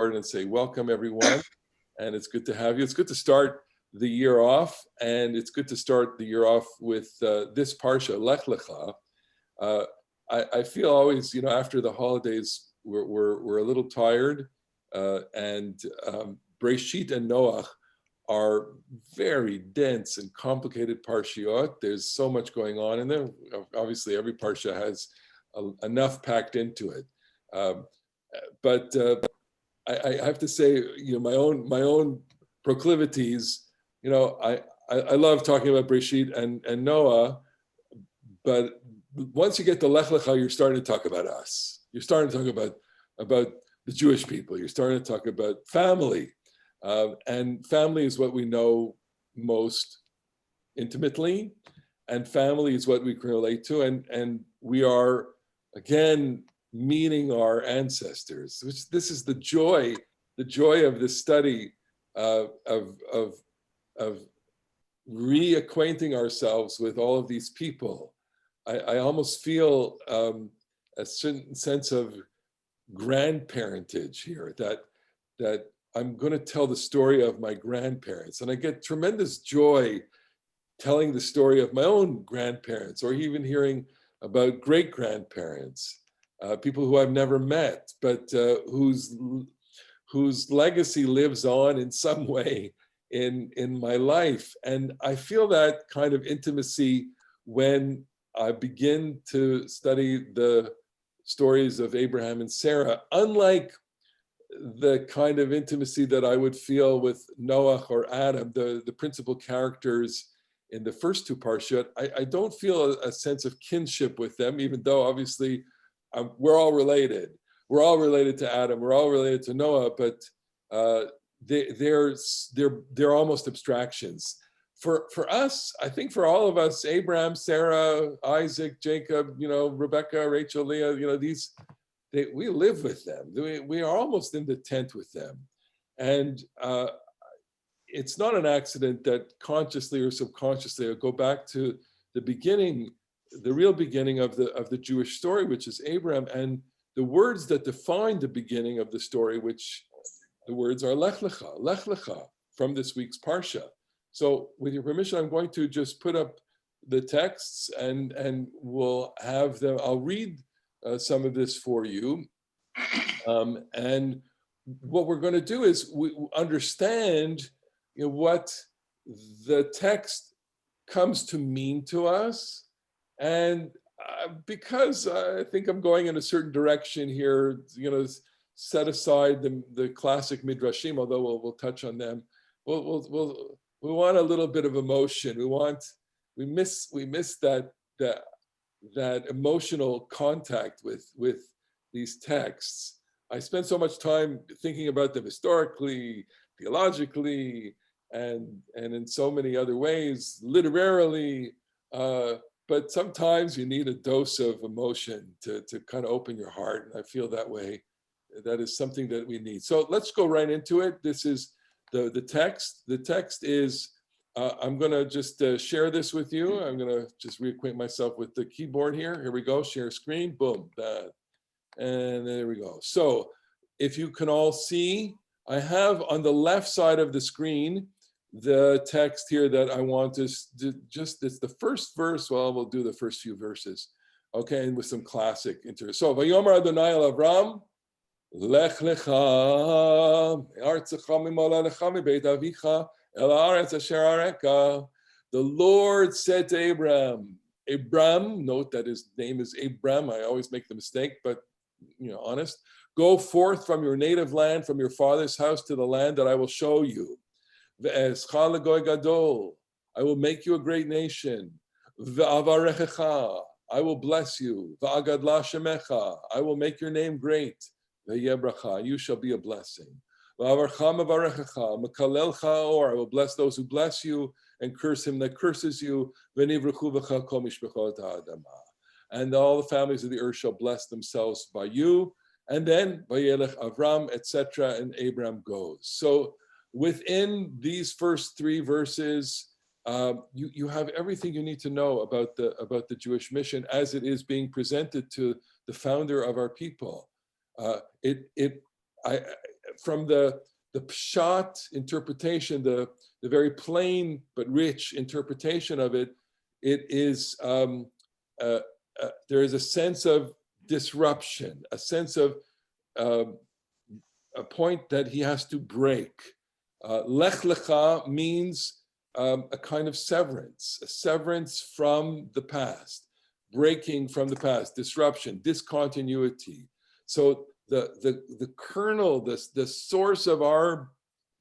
forward and say, welcome everyone. And it's good to have you. It's good to start the year off, and it's good to start the year off with this Parsha, Lech Lecha. I feel always, after the holidays, we're a little tired, and Breshit and Noach are very dense and complicated parshiot. There's so much going on in them. Obviously, every parsha has enough packed into it. But I have to say, my own proclivities. I love talking about Breshit and Noah, but once you get to Lech Lecha, you're starting to talk about us. You're starting to talk about the Jewish people. You're starting to talk about family. And family is what we know most intimately, and family is what we can relate to. And we are, again, meeting our ancestors, which this is the joy of this study of reacquainting ourselves with all of these people. I almost feel a certain sense of grandparentage here, that I'm going to tell the story of my grandparents, and I get tremendous joy telling the story of my own grandparents, or even hearing about great-grandparents, people who I've never met, but whose legacy lives on in some way in my life. And I feel that kind of intimacy when I begin to study the stories of Abraham and Sarah, unlike the kind of intimacy that I would feel with Noah or Adam, the principal characters in the first two parshot. I don't feel a sense of kinship with them, even though obviously we're all related. We're all related to Adam. We're all related to Noah, but they're almost abstractions. For us, I think for all of us, Abraham, Sarah, Isaac, Jacob, Rebecca, Rachel, Leah, we live with them. We are almost in the tent with them. And it's not an accident that consciously or subconsciously, I go back to the beginning, the real beginning of the Jewish story, which is Abraham, and the words that define the beginning of the story, which the words are Lech Lecha, from this week's Parsha. So with your permission, I'm going to just put up the texts and we'll have them, I'll read some of this for you. And what we're going to do is we understand what the text comes to mean to us. And because I think I'm going in a certain direction here, set aside the classic midrashim, although we'll touch on them. We want a little bit of emotion. We miss that emotional contact with these texts. I spent so much time thinking about them historically, theologically, and in so many other ways, literarily. But sometimes you need a dose of emotion to kind of open your heart, and I feel that way. That is something that we need. So let's go right into it. This is the text. The text is, I'm going to just share this with you. I'm going to just reacquaint myself with the keyboard here. Here we go. Share screen. Boom. And there we go. So if you can all see, I have on the left side of the screen the text here that I want to just, it's the first verse. Well, we'll do the first few verses. Okay, and with some classic interest. So, Vayomer Adonai el Avram, Lech Lecha, Artzecha Mimolalecha Mibeit Avicha, El Haaretz Asher Areka. The Lord said to Abram, note that his name is Abram. I always make the mistake, but honest. Go forth from your native land, from your father's house to the land that I will show you. Ve'escha legoy gadol. I will make you a great nation. Ve'avarechecha. I will bless you. Va'agadla shemecha. I will make your name great. Ve'yebracha. You shall be a blessing. Va'avarcha mevarechecha. Mekalelcha or. I will bless those who bless you and curse him that curses you. Ve'nivrechu v'cha kol mishpachot ha'adama. And all the families of the earth shall bless themselves by you. And then Vayelech Avram, etc. And Abram goes. So within these first three verses, you have everything you need to know about the Jewish mission as it is being presented to the founder of our people. from the pshat interpretation, the very plain but rich interpretation of it, it is there is a sense of disruption, a sense of a point that he has to break. Lech Lecha means a kind of severance, a severance from the past, breaking from the past, disruption, discontinuity. So the kernel, the source of our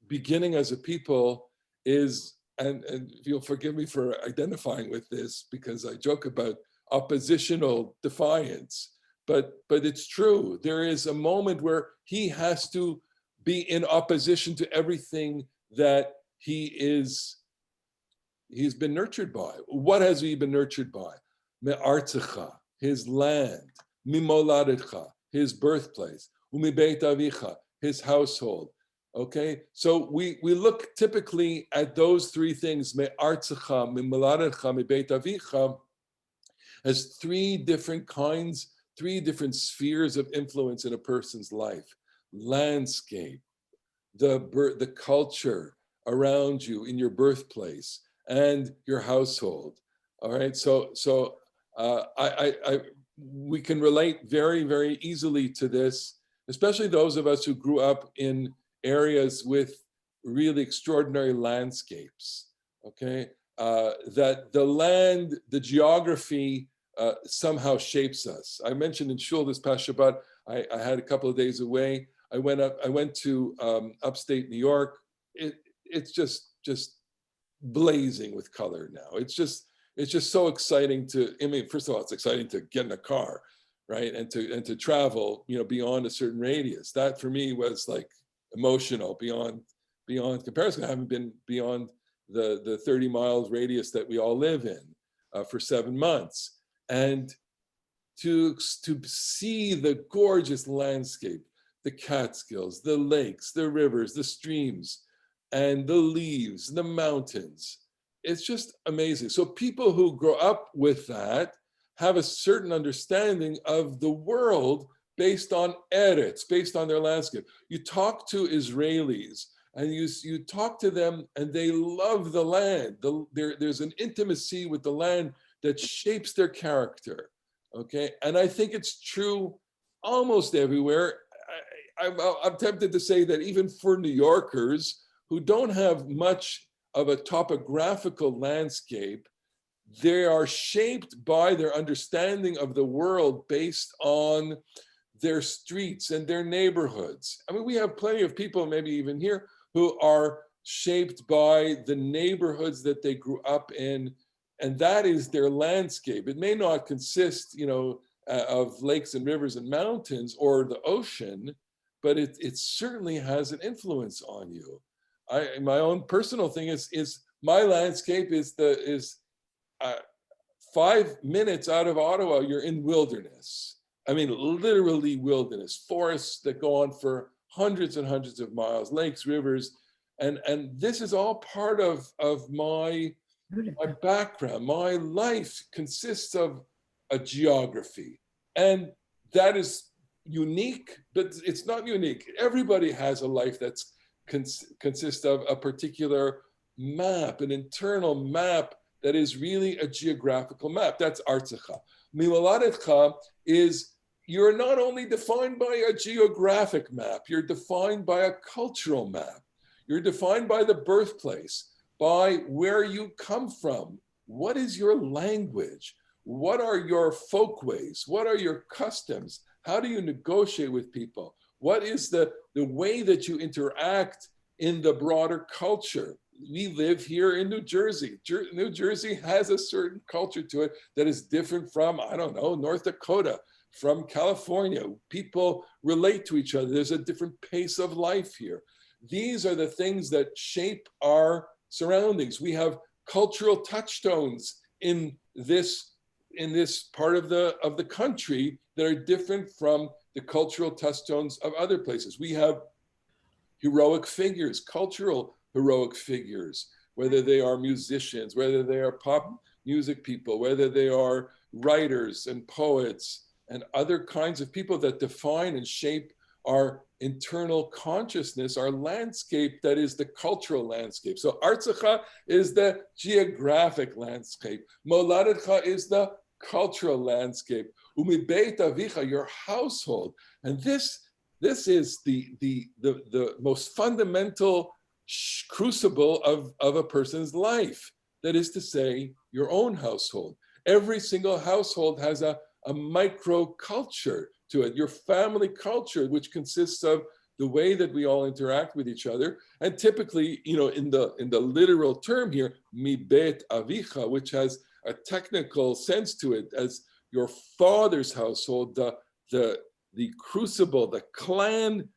beginning as a people is, and you'll forgive me for identifying with this because I joke about oppositional defiance, but it's true. There is a moment where he has to be in opposition to everything that he's been nurtured by. What has he been nurtured by? Me'artzecha, his land, mimoladetcha, his birthplace, umibeit avicha, his household. Okay, so we look typically at those three things, me'artzecha, mimoladetcha, mibeit avicha, as three different kinds, three different spheres of influence in a person's life. Landscape, the culture around you in your birthplace, and your household. All right, so we can relate very, very easily to this, especially those of us who grew up in areas with really extraordinary landscapes. Okay, that the land, the geography somehow shapes us. I mentioned in shul this past Shabbat, I had a couple of days away. I went to upstate New York. It's just blazing with color now. It's just so exciting to, I mean, first of all, it's exciting to get in a car, right? And to travel, beyond a certain radius. That for me was like emotional beyond comparison. I haven't been beyond the 30 miles radius that we all live in for 7 months. And to see the gorgeous landscape, the Catskills, the lakes, the rivers, the streams, and the leaves, the mountains. It's just amazing. So people who grow up with that have a certain understanding of the world based on eretz, based on their landscape. You talk to Israelis and you talk to them and they love the land. There's an intimacy with the land that shapes their character, okay? And I think it's true almost everywhere. I'm tempted to say that even for New Yorkers who don't have much of a topographical landscape, they are shaped by their understanding of the world based on their streets and their neighborhoods. I mean, we have plenty of people, maybe even here, who are shaped by the neighborhoods that they grew up in, and that is their landscape. It may not consist, of lakes and rivers and mountains or the ocean, but it certainly has an influence on you. My own personal thing is my landscape is 5 minutes out of Ottawa, you're in wilderness. I mean, literally wilderness, forests that go on for hundreds and hundreds of miles, lakes, rivers, and this is all part of my background. My life consists of a geography, and that is unique, but it's not unique. Everybody has a life that's consists of a particular map, an internal map that is really a geographical map. That's Artzecha. Milaladetcha is, you're not only defined by a geographic map, you're defined by a cultural map. You're defined by the birthplace, by where you come from. What is your language? What are your folkways? What are your customs? How do you negotiate with people? What is the way that you interact in the broader culture? We live here in New Jersey. New Jersey has a certain culture to it that is different from, I don't know, North Dakota, from California. People relate to each other. There's a different pace of life here. These are the things that shape our surroundings. We have cultural touchstones in this part of the country that are different from the cultural touchstones of other places. We have heroic figures, cultural heroic figures, whether they are musicians, whether they are pop music people, whether they are writers and poets and other kinds of people that define and shape our internal consciousness, our landscape that is the cultural landscape. So Artsacha is the geographic landscape. Moladetcha is the cultural landscape. Umibeit avicha, your household. And this is the most fundamental crucible of a person's life. That is to say, your own household. Every single household has a micro culture to it, your family culture, which consists of the way that we all interact with each other. And typically, in the literal term here, mi bet avicha, which has a technical sense to it as your father's household, the crucible, the clan,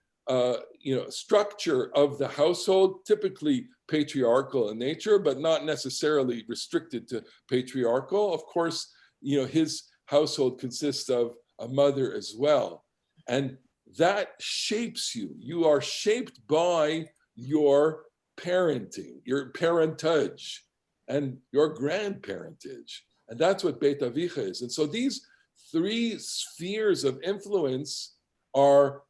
structure of the household, typically patriarchal in nature, but not necessarily restricted to patriarchal. Of course, his household consists of a mother as well. And that shapes you. You are shaped by your parenting, your parentage, and your grandparentage. And that's what Beit Avicha is. And so these three spheres of influence are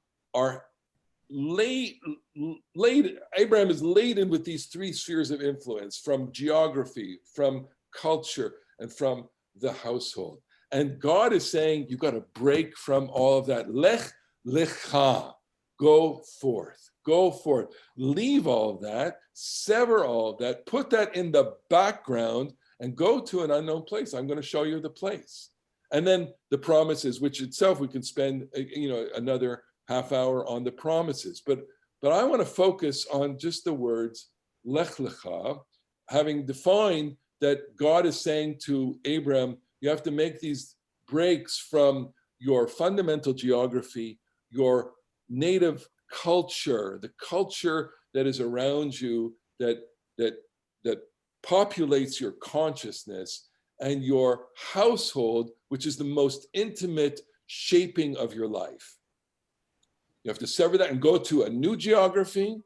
Abraham is laden with these three spheres of influence, from geography, from culture, and from the household. And God is saying, you've got to break from all of that. Lech, lecha, go forth, leave all of that, sever all of that, put that in the background, and go to an unknown place. I'm going to show you the place. And then the promises, which itself we can spend, another half hour on the promises. But I want to focus on just the words Lech Lecha, having defined that God is saying to Abram, you have to make these breaks from your fundamental geography, your native culture, the culture that is around you, that populates your consciousness, and your household, which is the most intimate shaping of your life. You have to sever that and go to a new geography,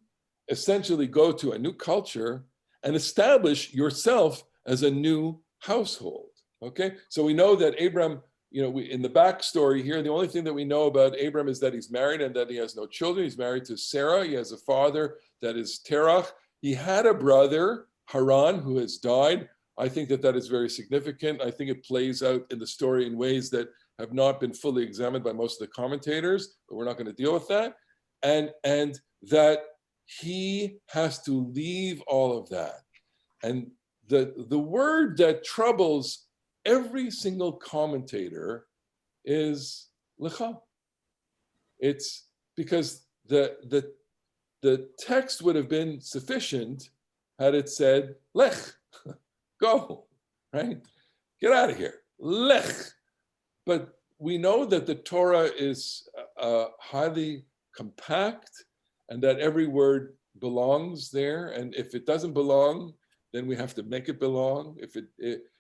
essentially go to a new culture, and establish yourself as a new household. Okay, so we know that Abram, in the backstory here, the only thing that we know about Abram is that he's married and that he has no children. He's married to Sarah. He has a father that is Terach. He had a brother, Haran, who has died. I think that is very significant. I think it plays out in the story in ways that have not been fully examined by most of the commentators, but we're not going to deal with that. And that he has to leave all of that. And the word that troubles every single commentator is lecha. It's because the text would have been sufficient had it said lech, go, right? Get out of here, lech. But we know that the Torah is highly compact and that every word belongs there. And if it doesn't belong, then we have to make it belong.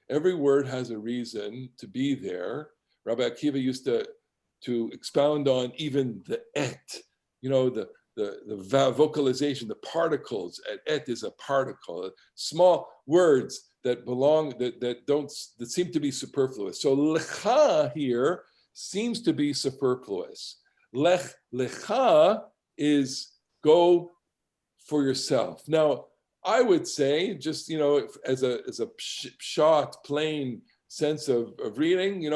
Every word has a reason to be there. Rabbi Akiva used to expound on even the et, the vocalization, the particles. Et is a particle, small words that belong, that seem to be superfluous. So lecha here seems to be superfluous. Lecha is go for yourself. Now, I would say, just as a pshat, plain sense of reading,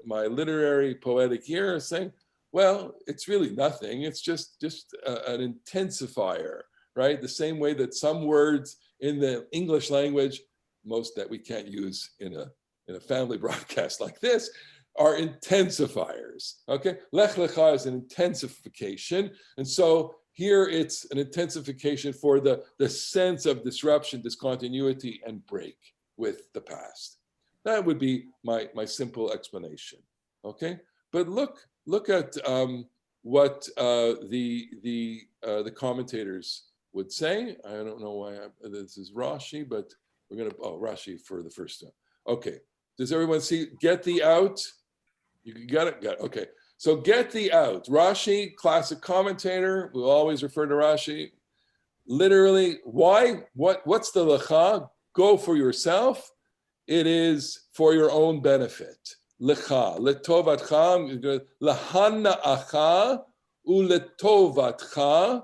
my literary poetic ear is saying, well, it's really nothing. It's just an intensifier, right? The same way that some words in the English language, most that we can't use in a family broadcast like this, are intensifiers. Okay, lech lecha is an intensification, and so here it's an intensification for the sense of disruption, discontinuity, and break with the past. That would be my simple explanation. Okay, but look at what the commentators would say. I don't know why this is Rashi, but we're going to Rashi for the first time. Okay, does everyone see? Get the out. You got it. Got it. Okay. So get the out. Rashi, classic commentator. We'll always refer to Rashi. Literally, why? What's the lecha? Go for yourself. It is for your own benefit. Lecha, letovatcha, lahana acha, uletovatcha.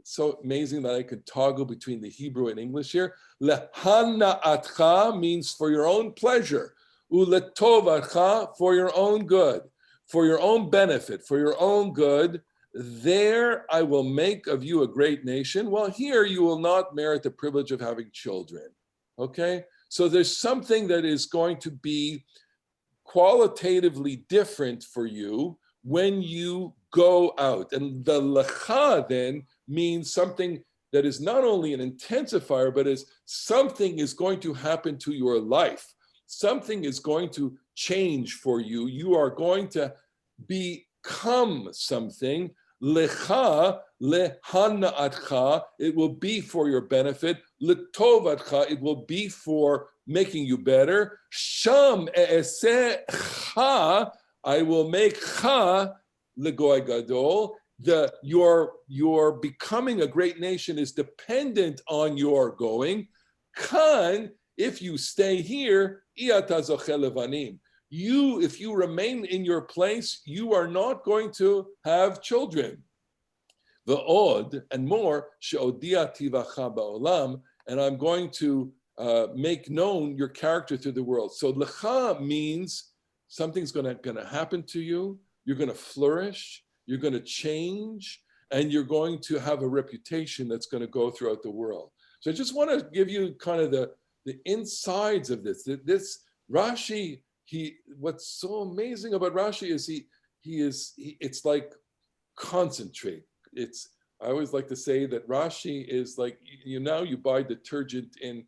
So amazing that I could toggle between the Hebrew and English here. Lehana'atcha means for your own pleasure. Uletovatcha, for your own good, for your own benefit, for your own good. There I will make of you a great nation. Well, here you will not merit the privilege of having children. Okay? So there's something that is going to be qualitatively different for you when you go out. And the lecha then means something that is not only an intensifier, but is something is going to happen to your life. Something is going to change for you. You are going to become something. Lecha, lehana'atcha, it will be for your benefit. Letovatcha, it will be for making you better. Sham e'esecha, I will make cha legoy gadol. Your becoming a great nation is dependent on your going. Kan, if you stay here, iyata zocheh levanim. You, if you remain in your place, you are not going to have children. Ve'od, and more, she'odia tivacha ba'olam, and I'm going to make known your character to the world. So lecha means something's going to happen to you. You're going to flourish. You're going to change, and you're going to have a reputation that's going to go throughout the world. So I just want to give you kind of the insides of this. This Rashi, what's so amazing about Rashi is it's like concentrate. I always like to say that Rashi is like, you buy detergent in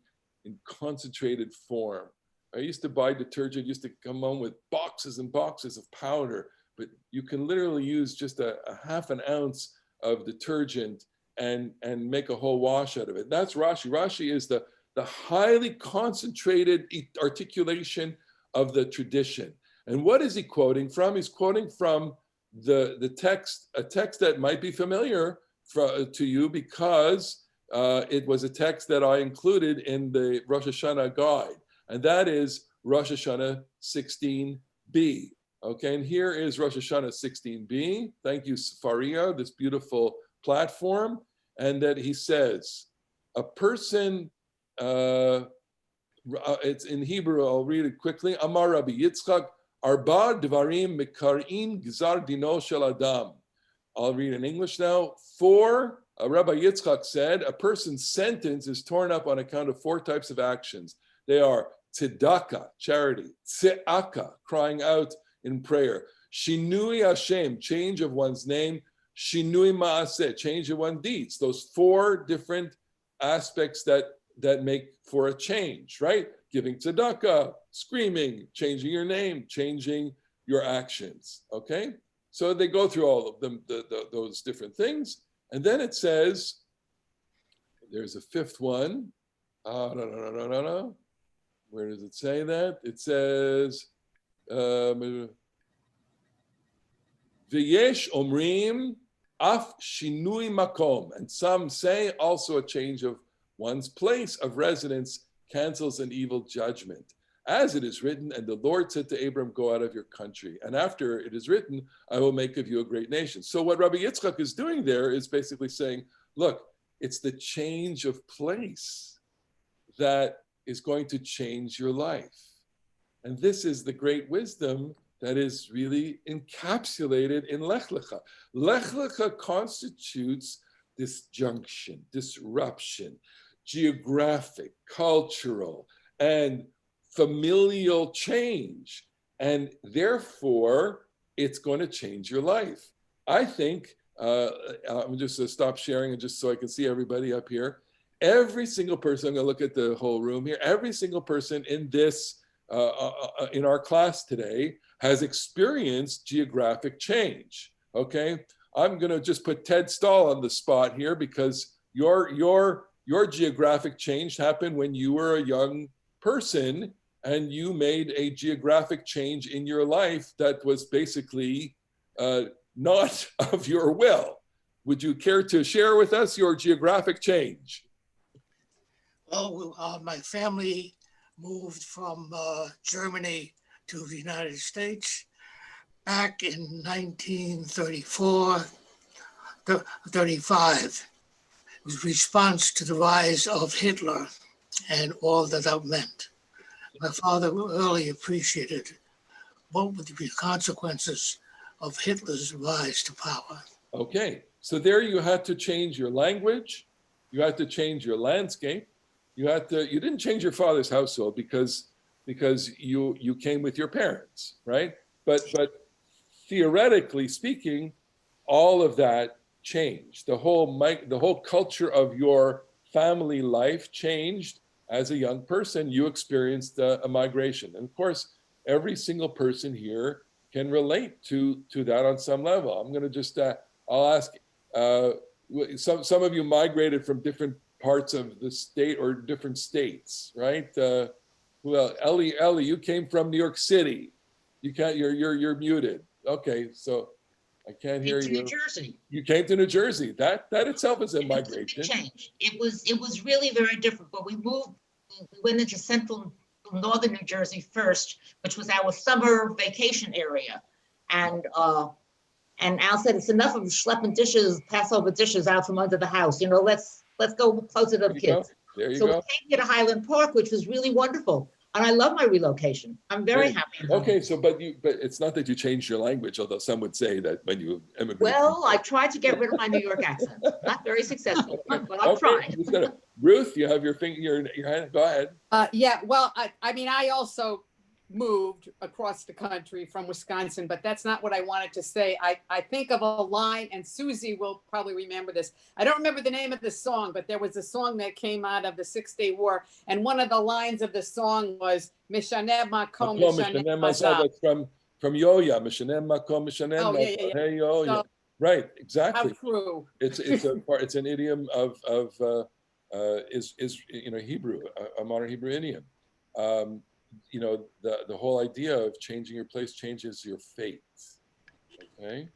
concentrated form. I used to buy detergent, used to come home with boxes and boxes of powder, but you can literally use just a half an ounce of detergent and make a whole wash out of it. That's Rashi. Rashi is the highly concentrated articulation of the tradition. And what is he quoting from? He's quoting from the text, a text that might be familiar to you because it was a text that I included in the Rosh Hashanah guide, and that is Rosh Hashanah 16b. Okay, and here is Rosh Hashanah 16b. Thank you, Sefaria, this beautiful platform. And that he says, a person, it's in Hebrew, I'll read it quickly. Amar Rabbi Yitzchak, Arba Dvarim Mekarim Gzar Dino Shel Adam. I'll read in English now. Rabbi Yitzchak said, a person's sentence is torn up on account of 4 types of actions. They are tzedakah, charity, tze'aka, crying out in prayer, shinui Hashem, change of one's name, shinui ma'aseh, change of one's deeds. Those 4 different aspects that make for a change, right? Giving tzedakah, screaming, changing your name, changing your actions, okay? So they go through all of them, those different things. And then it says, there's a 5th one. No. Where does it say that? It says, V'yesh omrim af shinui makom. And some say also a change of one's place of residence cancels an evil judgment. As it is written, and the Lord said to Abram, go out of your country. And after it is written, I will make of you a great nation. So what Rabbi Yitzchak is doing there is basically saying, look, it's the change of place that is going to change your life. And this is the great wisdom that is really encapsulated in Lech Lecha. Lech Lecha constitutes disjunction, disruption, geographic, cultural, and familial change. And therefore, it's going to change your life. I think, I'm just going to stop sharing and just so I can see everybody up here. Every single person, I'm going to look at the whole room here, every single person in this, in our class today has experienced geographic change, okay? I'm going to just put Ted Stahl on the spot here because your geographic change happened when you were a young person and you made a geographic change in your life that was basically not of your will. Would you care to share with us your geographic change? Well, my family moved from Germany to the United States back in 1934. 35 was response to the rise of Hitler and all that that meant. My father early appreciated what would be the consequences of Hitler's rise to power. Okay, so there you had to change your language, you had to change your landscape, you didn't change your father's household because you came with your parents, right? But theoretically speaking, all of that changed. The whole culture of your family life changed as a young person. You experienced a migration, and of course, every single person here can relate to that on some level. I'm going to just I'll ask. Some of you migrated from different parts of the state or different states, right? Well, Ellie, you came from New York City. You can't. You're muted. Okay, so I can't hear you. New Jersey. You came to New Jersey. That itself is a migration. Change. It was really very different. But we went into central northern New Jersey first, which was our summer vacation area, and Al said it's enough of schlepping dishes, Passover dishes out from under the house. You know, let's go closer to the kids. There you so go. we came here to Highland Park, which was really wonderful. And I love my relocation. I'm very happy. Okay, so but it's not that you changed your language, although some would say that when you immigrated. Well, I tried to get rid of my New York accent. Not very successful, but I'm trying. Ruth, you have your finger, your hand. Go ahead. Yeah, well, I mean, I also moved across the country from Wisconsin, but that's not what I wanted to say. I think of a line, and Susie will probably remember this. I don't remember the name of the song, but there was a song that came out of the 6-Day War, and one of the lines of the song was Mishaneh Makom Mishaneh Mazal. That's from Yo-Ya. Mishaneh Makom Mishaneh Mazal. Hey Yo-Ya. So, right, exactly. How true. It's an idiom of Hebrew, a modern Hebrew idiom. You know, the whole idea of changing your place changes your fate. Okay,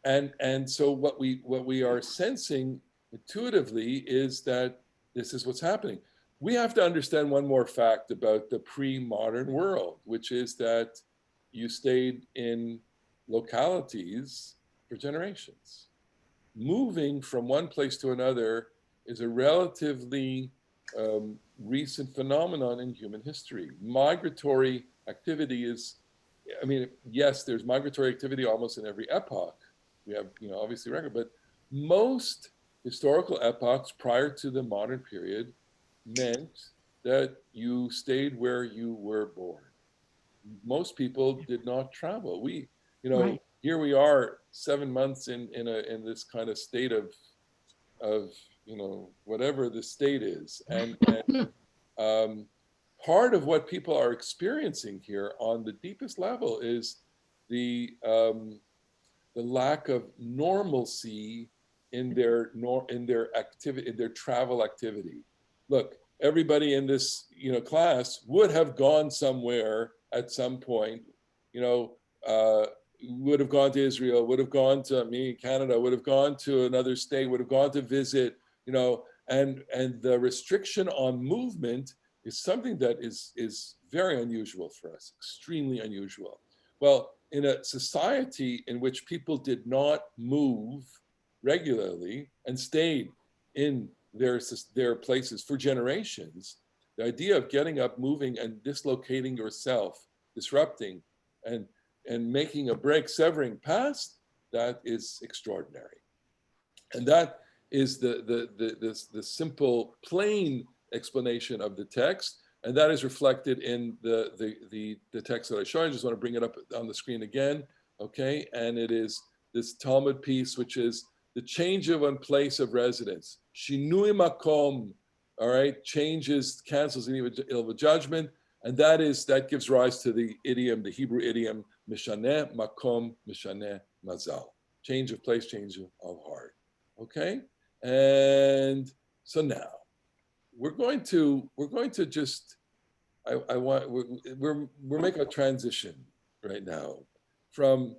and so what we are sensing intuitively is that this is what's happening. We have to understand one more fact about the pre-modern world, which is that you stayed in localities for generations. Moving from one place to another is a relatively recent phenomenon in human history. Migratory activity is, I mean, yes, there's migratory activity almost in every epoch. We have, obviously record, but most historical epochs prior to the modern period meant that you stayed where you were born. Most people did not travel. Right. Here we are 7 months in this kind of state of whatever the state is. And part of what people are experiencing here on the deepest level is the lack of normalcy in their activity, in their travel activity. Look, everybody in this class would have gone somewhere at some point, would have gone to Israel, would have gone to Canada, would have gone to another state, would have gone to visit, and the restriction on movement is something that is very unusual for us, extremely unusual. Well, in a society in which people did not move regularly and stayed in their places for generations, the idea of getting up, moving, and dislocating yourself, disrupting, and making a break, severing past, that is extraordinary. And that is the simple, plain explanation of the text, and that is reflected in the text that I showed. I just want to bring it up on the screen again, okay? And it is this Talmud piece, which is the change of one place of residence. Shinui makom, all right, changes, cancels any ill judgment, and that gives rise to the idiom, the Hebrew idiom, mishaneh makom, mishaneh mazal. Change of place, change of heart. Okay, and so now we're going to just we're making a transition right now from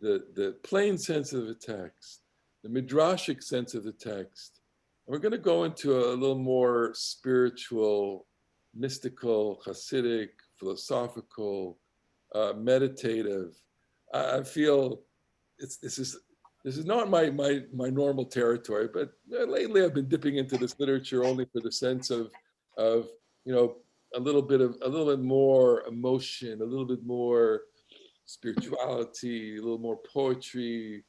the plain sense of the text, the midrashic sense of the text. We're going to go into a little more spiritual, mystical, Hasidic, philosophical, meditative. I feel this is not my normal territory, but lately I've been dipping into this literature only for the sense of a little bit more emotion, a little bit more spirituality, a little more poetry,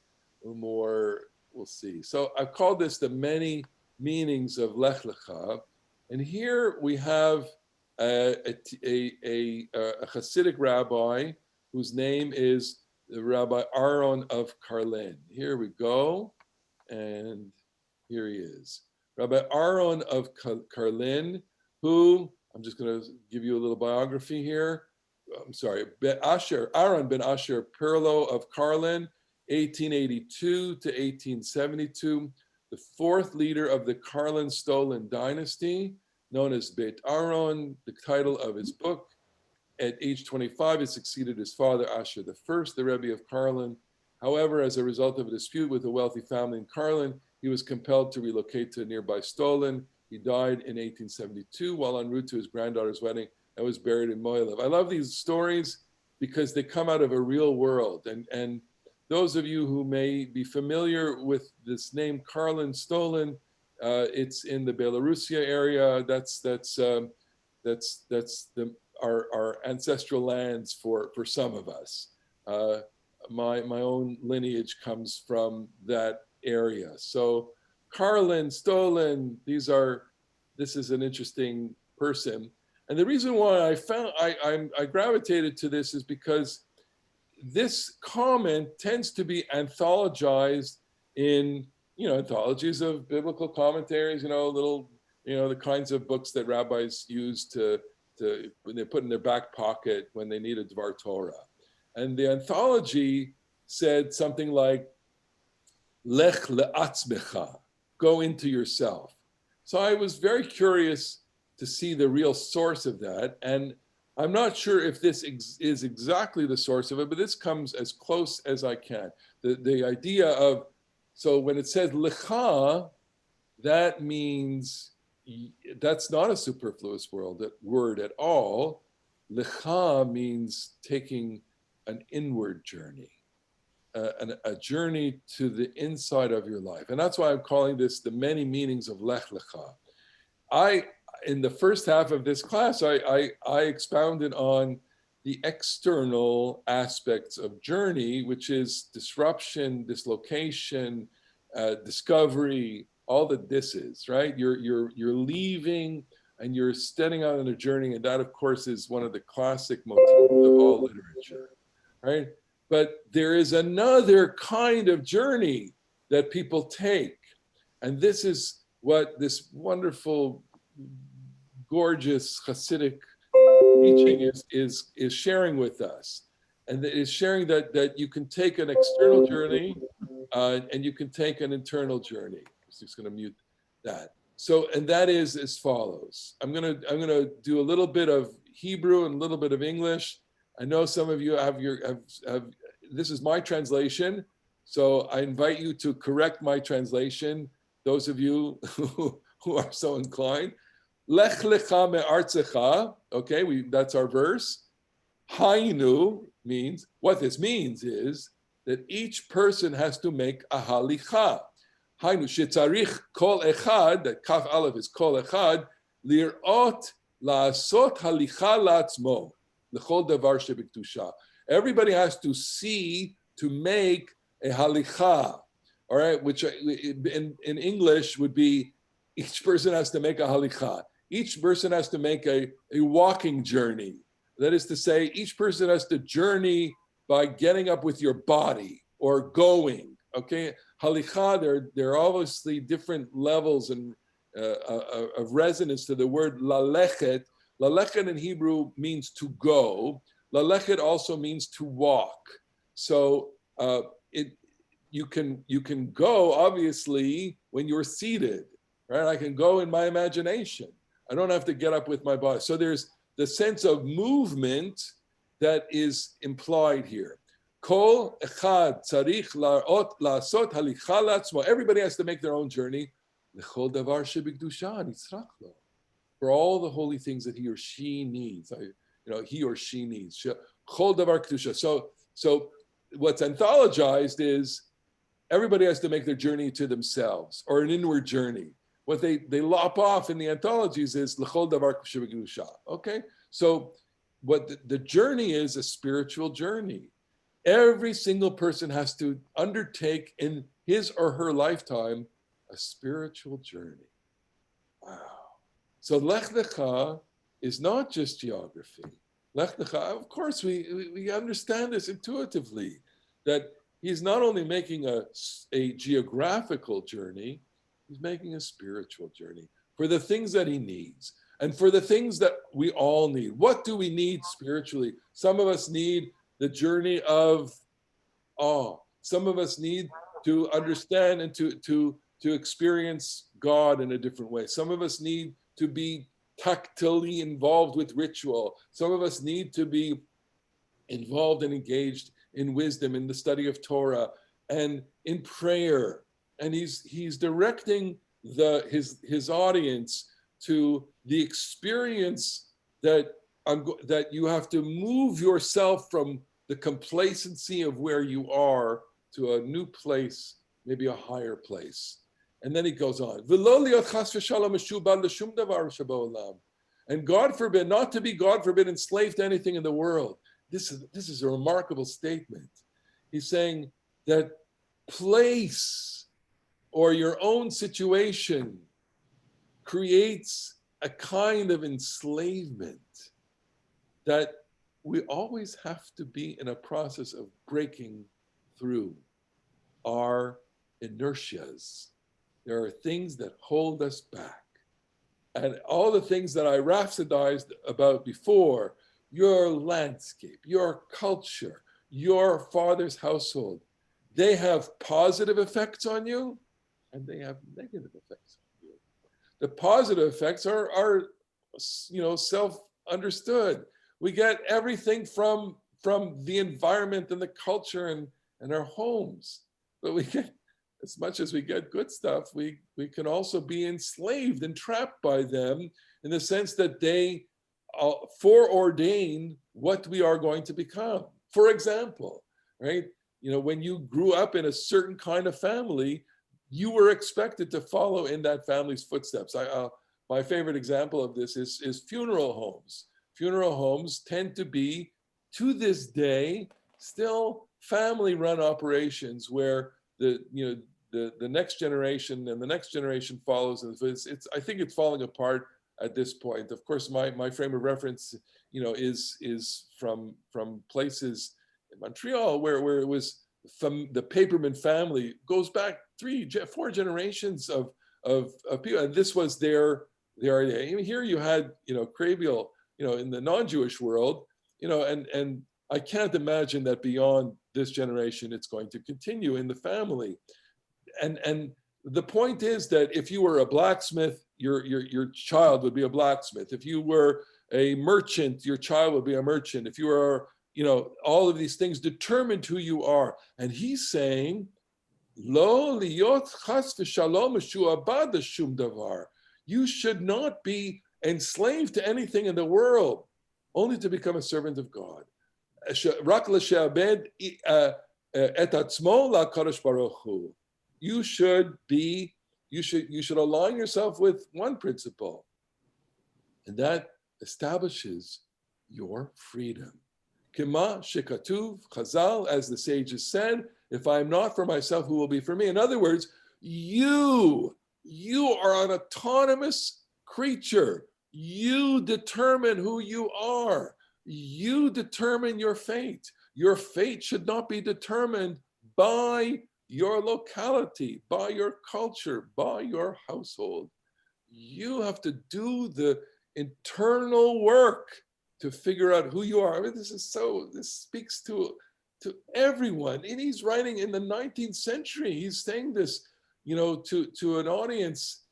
a little more, we'll see. So I've called this the many meanings of Lech Lecha. And here we have a Hasidic rabbi whose name is the Rabbi Aaron of Karlin. Here we go. And here he is. Rabbi Aaron of Karlin, who, I'm just going to give you a little biography here. I'm sorry, Aaron ben Asher Perlo of Karlin, 1882 to 1872, the fourth leader of the Karlin-Stolin dynasty, known as Beit Aaron, the title of his book. At age 25, he succeeded his father, Asher I, the Rebbe of Karlin. However, as a result of a dispute with a wealthy family in Karlin, he was compelled to relocate to nearby Stolin. He died in 1872 while en route to his granddaughter's wedding and was buried in Mohilev. I love these stories because they come out of a real world. And those of you who may be familiar with this name, Karlin-Stolin, it's in the Belarusia area. That's our ancestral lands for some of us. My own lineage comes from that area. So Karlin, Stolin, this is an interesting person. And the reason why I gravitated to this is because this comment tends to be anthologized in, anthologies of biblical commentaries, the kinds of books that rabbis use when they put in their back pocket when they need a Dvar Torah. And the anthology said something like, Lech le'atzmecha, go into yourself. So I was very curious to see the real source of that. And I'm not sure if this is exactly the source of it, but this comes as close as I can. The idea of, so when it says Lecha, that means, that's not a superfluous word at all. Lecha means taking an inward journey, a journey to the inside of your life. And that's why I'm calling this the many meanings of Lech Lecha. In the first half of this class, I expounded on the external aspects of journey, which is disruption, dislocation, discovery, all that this is, right? You're leaving and you're setting out on a journey, and that, of course, is one of the classic motifs of all literature, right? But there is another kind of journey that people take, and this is what this wonderful, gorgeous Hasidic teaching is sharing with us, and it is sharing that you can take an external journey and you can take an internal journey. I'm just going to mute that. So, and that is as follows. I'm gonna do a little bit of Hebrew and a little bit of English. I know some of you have this is my translation, so I invite you to correct my translation. Those of you who are so inclined. Lech lecha me'artzecha. Okay, that's our verse. Hainu means, what this means is that each person has to make a halicha. Hainu shetzarich kol echad, that kaf aleph is kol echad, lirot la'asot halicha la'atzmo, l'chol davar shebektusha. Everybody has to see to make a halicha, all right, which in English would be each person has to make a halicha. Each person has to make a walking journey. That is to say, each person has to journey by getting up with your body or going, okay? Halicha, there are obviously different levels and of resonance to the word lalechet. Lalechet in Hebrew means to go. Lalechet also means to walk. So you can go, obviously, when you're seated, right? I can go in my imagination. I don't have to get up with my body. So there's the sense of movement that is implied here. Kol echad tzarich la'asot halicha la'atzmo. Everybody has to make their own journey. L'chol davar shebikdusha nitzrach lo. For all the holy things that he or she needs. He or she needs. Chol davar kedusha. So what's anthologized is everybody has to make their journey to themselves, or an inward journey. What they lop off in the anthologies is l'chol davar k'shev'gedusha. Okay, so what the journey is a spiritual journey. Every single person has to undertake in his or her lifetime a spiritual journey. Wow. So Lech Lecha is not just geography. Lech Lecha, of course, we understand this intuitively, that he's not only making a geographical journey, he's making a spiritual journey for the things that he needs and for the things that we all need. What do we need spiritually? Some of us need the journey of awe. Some of us need to understand and to experience God in a different way. Some of us need to be tactily involved with ritual. Some of us need to be involved and engaged in wisdom, in the study of Torah, and in prayer. And he's directing his audience to the experience that you have to move yourself from the complacency of where you are to a new place, maybe a higher place. And then he goes on, and God forbid, not to be, God forbid, enslaved to anything in the world. This is a remarkable statement. He's saying that place or your own situation creates a kind of enslavement that we always have to be in a process of breaking through our inertias. There are things that hold us back. And all the things that I rhapsodized about before, your landscape, your culture, your father's household, they have positive effects on you and they have negative effects on you. The positive effects are self-understood. We get everything from the environment and the culture and our homes. But we get, as much as we get good stuff, we can also be enslaved and trapped by them in the sense that they foreordain what we are going to become. For example, right? When you grew up in a certain kind of family, you were expected to follow in that family's footsteps. My favorite example of this is funeral homes. Funeral homes tend to be, to this day, still family-run operations where the next generation and the next generation follows. And I think it's falling apart at this point. Of course, my frame of reference, is from places in Montreal where it was from the Paperman family, goes back 3-4 generations of people, and this was their idea. Even here you had Krabiel, in the non-Jewish world, and I can't imagine that beyond this generation it's going to continue in the family. And the point is that if you were a blacksmith, your child would be a blacksmith. If you were a merchant, your child would be a merchant. If you were, all of these things determined who you are. And he's saying, Lo liot chas v'shalom meshu'abad shum davar. You should not be enslaved to anything in the world, only to become a servant of God. Rak l'she'abed et atzmo la'kadosh baruch hu. You should align yourself with one principle, and that establishes your freedom. Kima shekatuv chazal, as the sages said, if I am not for myself, who will be for me? In other words, you are an autonomous creature. You determine who you are. You determine your fate. Your fate should not be determined by your locality, by your culture, by your household. You have to do the internal work to figure out who you are. I mean, this speaks to everyone. And he's writing in the 19th century. He's saying this, to an audience.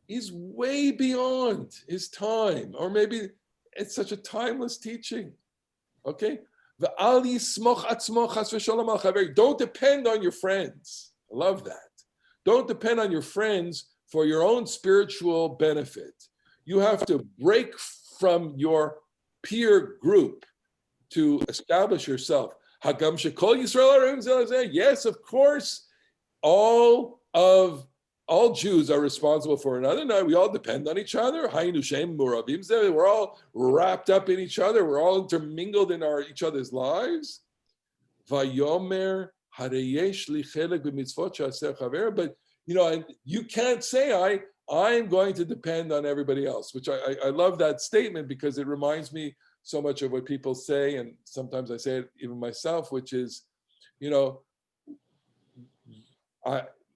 He's way beyond his time, or maybe it's such a timeless teaching. Okay? Don't depend on your friends. I love that. Don't depend on your friends for your own spiritual benefit. You have to break from your peer group to establish yourself. Yes, of course, all Jews are responsible for another. Now we all depend on each other. We're all wrapped up in each other. We're all intermingled in each other's lives. Vayomer hareyesh li chelek b'mitzvot she'aser chaver. But you can't say I'm going to depend on everybody else, which I love that statement because it reminds me so much of what people say, and sometimes I say it even myself, which is,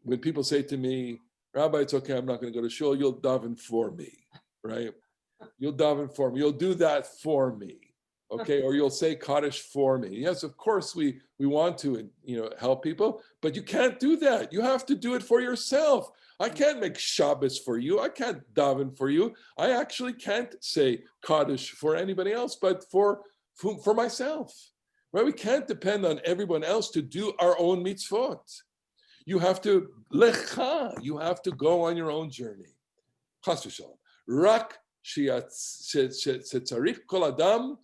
when people say to me, Rabbi, it's okay, I'm not going to go to shul, you'll daven for me, right? You'll daven for me. You'll do that for me, okay? Or you'll say Kaddish for me. Yes, of course we want to, help people, but you can't do that. You have to do it for yourself. I can't make Shabbos for you. I can't daven for you. I actually can't say Kaddish for anybody else, but for myself, right? We can't depend on everyone else to do our own mitzvot. You have to, Lecha, you have to go on your own journey. Chas v'shalom. Rak shetzarich kol adam,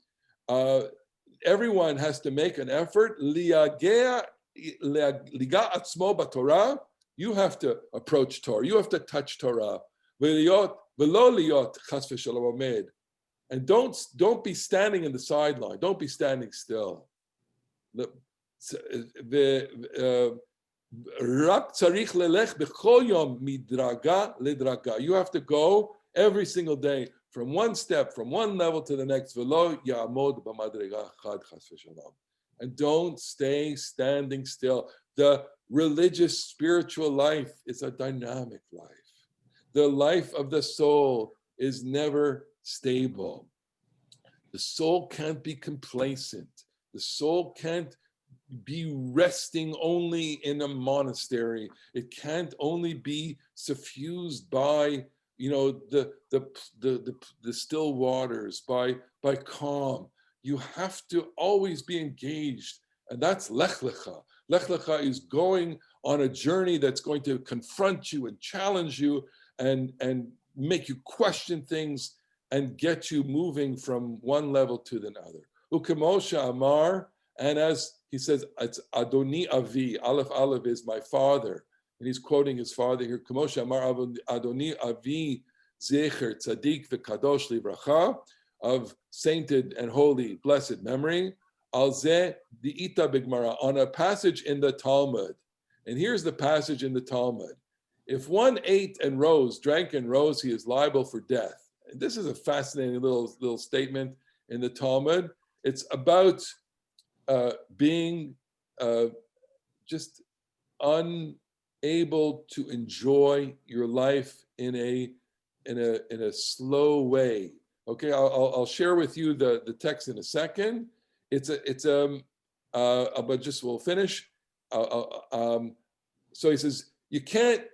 everyone has to make an effort. Liga atzmo b'Torah, you have to approach Torah. You have to touch Torah. V'lo liot chas v'shalom omed. And don't be standing in the sideline. Don't be standing still. Rak tzarich lelech b'chol yom midraga ledraga. You have to go every single day from one step, from one level to the next. V'lo ya'amod b'madrega chad chas v'shalom. And don't stay standing still. The religious, spiritual life is a dynamic life. The life of the soul is never stable. The soul can't be complacent. The soul can't be resting only in a monastery. It can't only be suffused by the still waters, by calm. You have to always be engaged, and that's Lech Lecha. Lech Lecha is going on a journey that's going to confront you and challenge you and make you question things and get you moving from one level to another. Ukemosha Amar, and as he says, it's Adoni Avi, Aleph is my father. And he's quoting his father here. Kemosha Amar Adoni Avi Zecher Tzadik V'Kadosh Livracha, of sainted and holy, blessed memory. Alzeh Di'ita Bigmara, on a passage in the Talmud. And here's the passage in the Talmud. If one ate and rose, drank and rose, he is liable for death. And this is a fascinating little statement in the Talmud. It's about being just unable to enjoy your life in a slow way. Okay, I'll share with you the text in a second. But just we'll finish. So he says you can't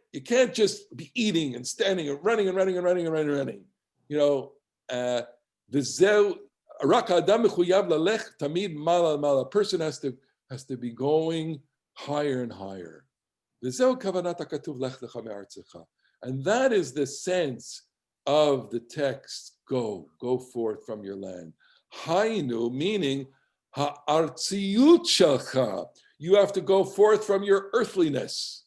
just be eating and standing and running and running and running and running and running. A person has to be going higher and higher. And that is the sense of the text. Go forth from your land. Hainu, meaning ha'artziyut shelcha. You have to go forth from your earthliness,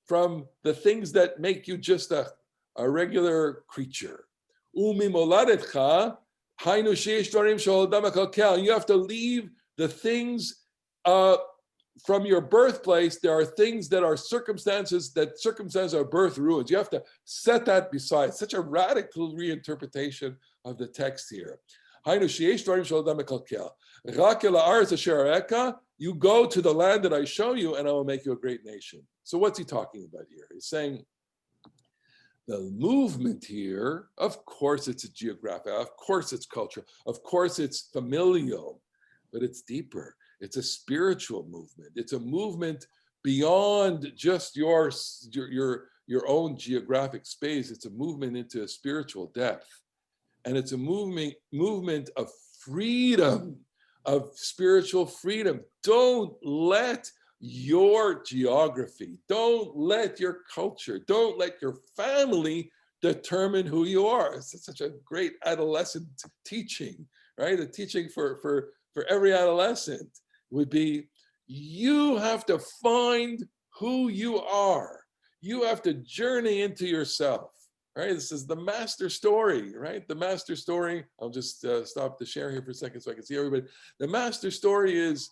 from the things that make you just a regular creature. Umi moladetcha, hainu sheish dvarim she'olam mekalkel. You have to leave the things from your birthplace. There are things that are circumstances our birth ruins. You have to set that beside. Such a radical reinterpretation of the text here. You go to the land that I show you, and I will make you a great nation. So what's he talking about here? He's saying the movement here, of course it's a geographic, of course it's cultural, of course it's familial, but it's deeper. It's a spiritual movement. It's a movement beyond just your own geographic space. It's a movement into a spiritual depth. And it's a movement of freedom, of spiritual freedom. Don't let your geography, don't let your culture, don't let your family determine who you are. It's such a great adolescent teaching, right? A teaching for every adolescent would be, you have to find who you are. You have to journey into yourself, right? This is the master story, right? The master story. I'll just stop the share here for a second so I can see everybody. The master story is,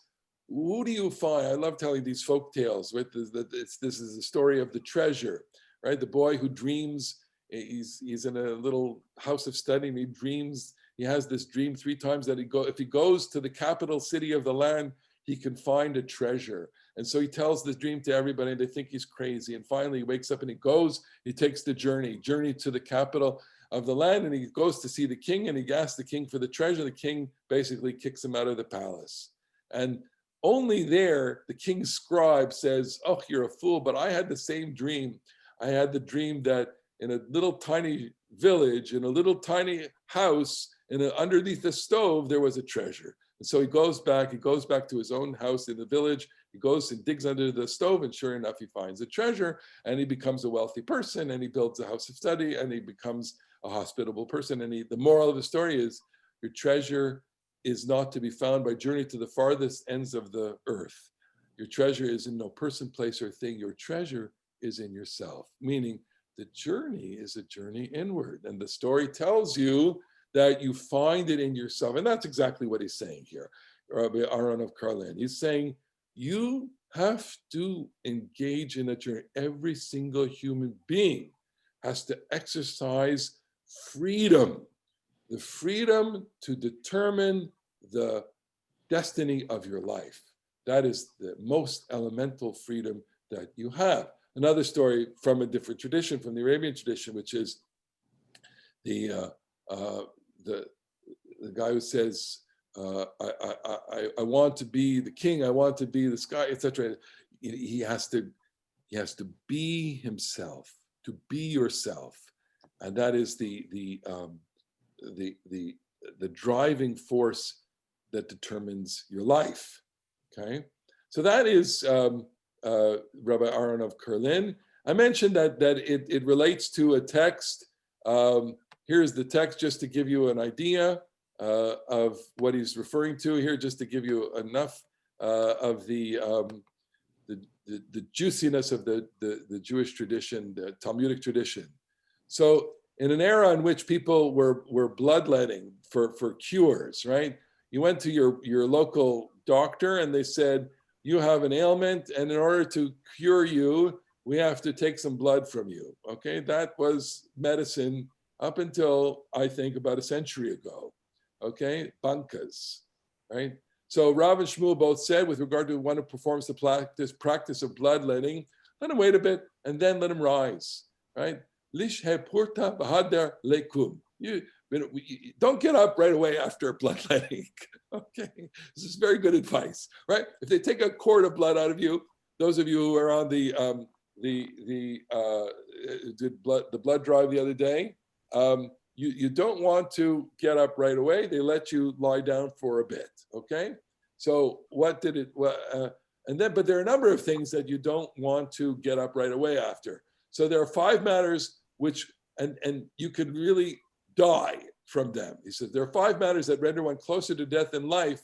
who do you find? I love telling these folk tales. Right? This is the story of the treasure, right? The boy who dreams. He's in a little house of study and he dreams. He has this dream 3 times that if he goes to the capital city of the land, he can find a treasure. And so he tells this dream to everybody and they think he's crazy. And finally he wakes up and he goes, he takes the journey to the capital of the land, and he goes to see the king and he asks the king for the treasure. The king basically kicks him out of the palace. And only there, the king's scribe says, oh, you're a fool, but I had the same dream. I had the dream that in a little tiny village, in a little tiny house, underneath the stove, there was a treasure. And so he goes back to his own house in the village. He goes and digs under the stove, and sure enough, he finds a treasure, and he becomes a wealthy person, and he builds a house of study, and he becomes a hospitable person. And the moral of the story is, your treasure is not to be found by journey to the farthest ends of the earth. Your treasure is in no person, place, or thing. Your treasure is in yourself, meaning the journey is a journey inward. And the story tells you that you find it in yourself. And that's exactly what he's saying here, Rabbi Aaron of Karlin. He's saying you have to engage in a journey. Every single human being has to exercise freedom, the freedom to determine the destiny of your life. That is the most elemental freedom that you have. Another story from a different tradition, from the Arabian tradition, which is the guy who says, I want to be the king, I want to be the sky, etc. He has to be himself, to be yourself, and that is the driving force that determines your life. Okay, so that is Rabbi Aaron of Karlin. I mentioned that it relates to a text. Here's the text just to give you an idea of what he's referring to here, just to give you enough of the juiciness of the Jewish tradition, the Talmudic tradition. So in an era in which people were bloodletting for cures, right? You went to your local doctor and they said, you have an ailment, and in order to cure you, we have to take some blood from you. Okay, that was medicine up until, I think, about a century ago. Okay, bankas, right? So Rav and Shmuel both said, with regard to one who performs the practice of bloodletting, let him wait a bit and then let him rise, right? Lish he purta bahader lekum. You don't get up right away after bloodletting. Okay, this is very good advice, right? If they take a quart of blood out of you, those of you who are on the blood drive the other day, you don't want to get up right away. They let you lie down for a bit. Okay, so what did it? But there are a number of things that you don't want to get up right away after. So there are 5 matters which, and you could really die from them. He says there are 5 matters that render one closer to death in life,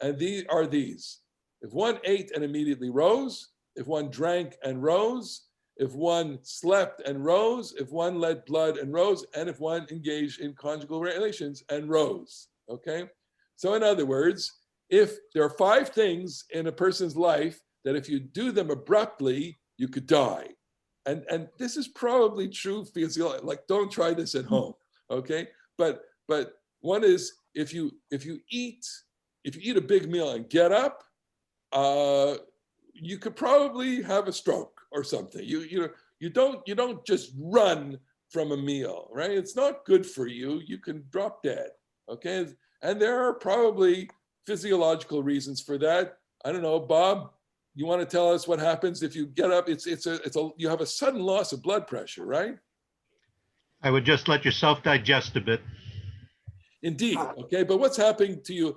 and these are these: if one ate and immediately rose, if one drank and rose, if one slept and rose, if one let blood and rose, and if one engaged in conjugal relations and rose. Okay? So in other words, if there are 5 things in a person's life that if you do them abruptly, you could die. And this is probably true because like, don't try this at home. Okay? But one is if you eat a big meal and get up, you could probably have a stroke or something. You don't just run from a meal, right? It's not good for you. You can drop dead. Okay, and there are probably physiological reasons for that. I don't know, Bob. You want to tell us what happens if you get up? You have a sudden loss of blood pressure, right? I would just let yourself digest a bit. Indeed. Okay, but what's happening to you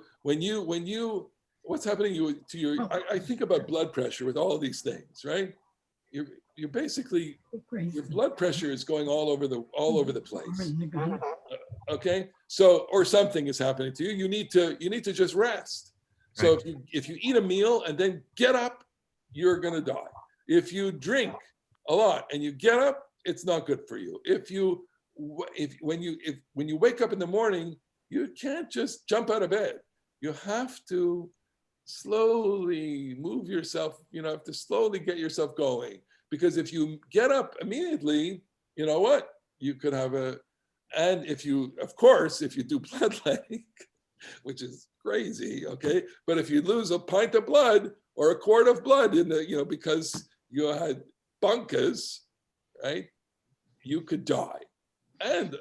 what's happening to your? I think about blood pressure with all of these things, right? You're basically, your blood pressure is going all over the place. Okay, so or something is happening to you. You need to just rest. So if you eat a meal and then get up, you're going to die. If you drink a lot and you get up, it's not good for you. When you wake up in the morning, you can't just jump out of bed. You have to slowly move yourself, have to slowly get yourself going. Because if you get up immediately, you know what? You could have and if you do bloodletting, which is crazy, okay? But if you lose a pint of blood or a quart of blood because you had bunkers, right? You could die. And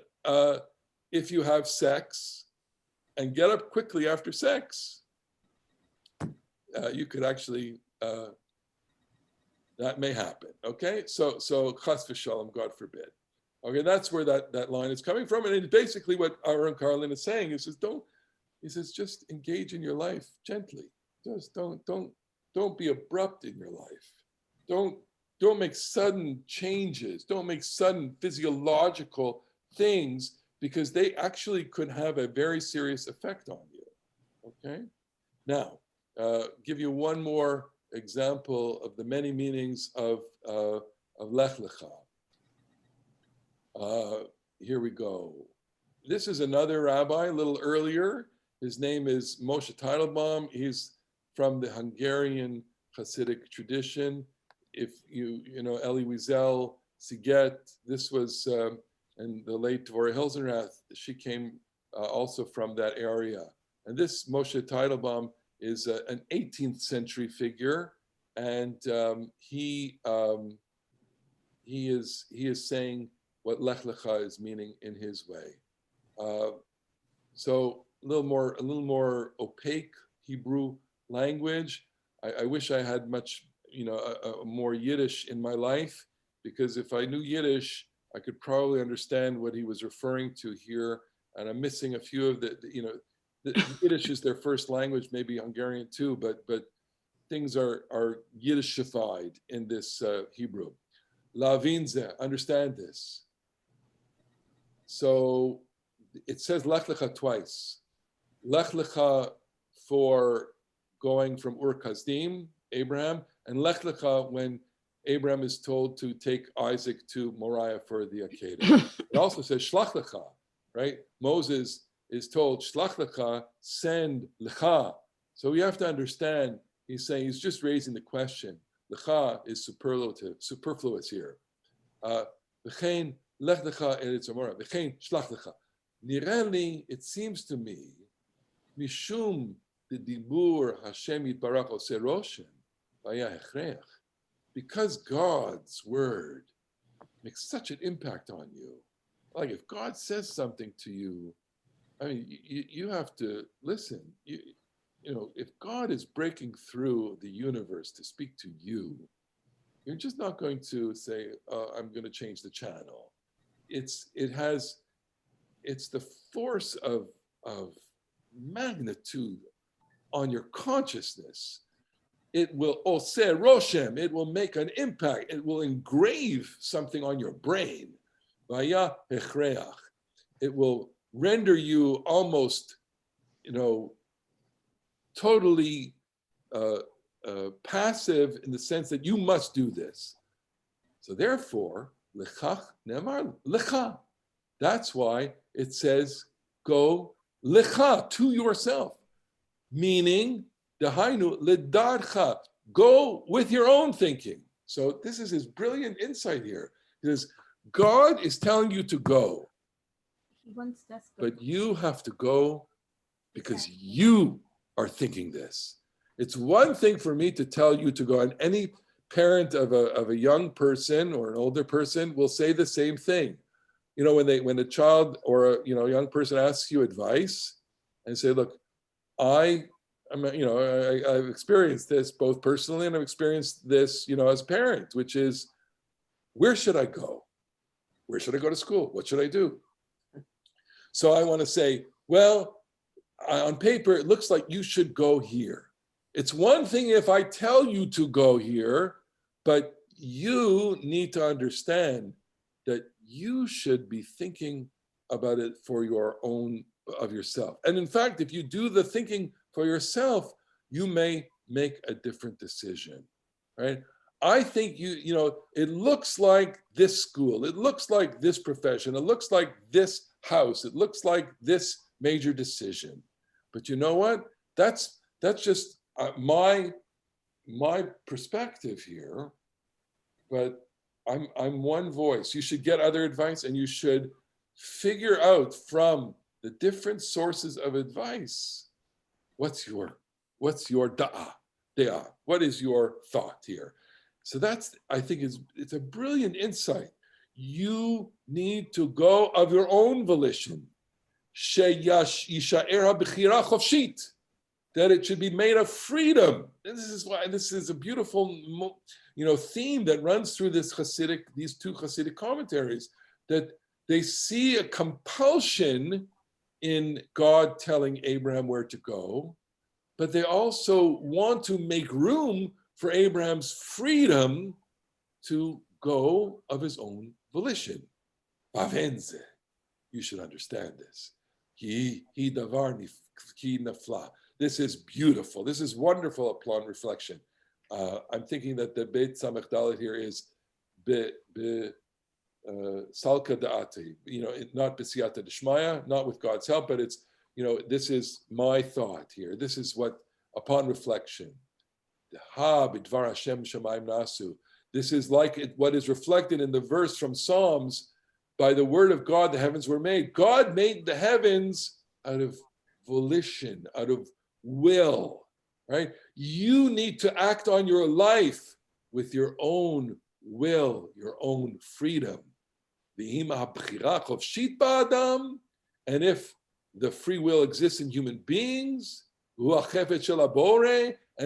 if you have sex and get up quickly after sex, you could actually, that may happen, okay? So chas v'shalom, God forbid. Okay, that's where that line is coming from. And it's basically what Aaron Carlin is saying. He says, just engage in your life gently. Just don't be abrupt in your life. Don't make sudden changes. Don't make sudden physiological things, because they actually could have a very serious effect on you. Okay? Now, give you one more example of the many meanings of Lech Lecha. Here we go. This is another rabbi a little earlier. His name is Moshe Teitelbaum. He's from the Hungarian Hasidic tradition. If you know Elie Wiesel, Siget, this was, and the late Dvorah Hilsenrath, she came also from that area. And this Moshe Teitelbaum is an 18th century figure, and he is saying what Lech Lecha is meaning in his way. So a little more opaque Hebrew language. I wish I had much, more Yiddish in my life, because if I knew Yiddish, I could probably understand what he was referring to here. And I'm missing a few of the Yiddish is their first language, maybe Hungarian too, but things are Yiddishified in this Hebrew. Lavinze, understand this. So it says Lech Lecha twice. Lech Lecha for going from Ur Kasdim, Abraham, and Lech Lecha when Abraham is told to take Isaac to Moriah for the Akedah. It also says Shlach Lecha, right? Moses is told, Shlach Lecha, send Lecha. So we have to understand, he's saying, he's just raising the question. Lecha is superfluous here. V'chein Lech Lecha eretz Amora, v'chein Shlach Lecha. Nireli, it seems to me, Mishum the Dibur Hashem Yitbarach Oseh Roshem, Vaya Hechrech, because God's word makes such an impact on you. Like if God says something to you, I mean, you have to listen. If God is breaking through the universe to speak to you, you're just not going to say, I'm going to change the channel. It's the force of magnitude on your consciousness. It will oseh roshem, it will make an impact, it will engrave something on your brain. Vaya hechreach. It will render you almost, totally passive in the sense that you must do this. So therefore, lechach nemar lecha. That's why it says, go lecha, to yourself. Meaning, dehainu ledarcha, go with your own thinking. So this is his brilliant insight here. He says, God is telling you to go, but you have to go because you are thinking this. It's one thing for me to tell you to go, and any parent of a young person or an older person will say the same thing. When a child or a young person asks you advice and say, look, I've experienced this both personally and I've experienced this, as a parent, which is, where should I go? Where should I go to school? What should I do? So I want to say, well, on paper, it looks like you should go here. It's one thing if I tell you to go here, but you need to understand that you should be thinking about it for your own, of yourself. And in fact, if you do the thinking for yourself, you may make a different decision, right? I think it looks like this school, it looks like this profession, it looks like this house, it looks like this major decision. But you know what? That's just my perspective here. But I'm one voice. You should get other advice, and you should figure out from the different sources of advice what's your da'ah, what is your thought here. So that's, I think, it's a brilliant insight. You need to go of your own volition, that it should be made of freedom. And this is why this is a beautiful, theme that runs through these two Hasidic commentaries, that they see a compulsion in God telling Abraham where to go, but they also want to make room for Abraham's freedom to go of his own volition. Bavenze, you should understand this. This is beautiful. This is wonderful upon reflection. I'm thinking that the Beit Samech Dalet here is salka da'ati, not b'siyata d'shmaya, not with God's help, but it's, this is my thought here. This is what, upon reflection, ha b'dvar Hashem shamayim nasu. This is like what is reflected in the verse from Psalms, by the word of God, the heavens were made. God made the heavens out of volition, out of will, right? You need to act on your life with your own will, your own freedom. And if the free will exists in human beings, and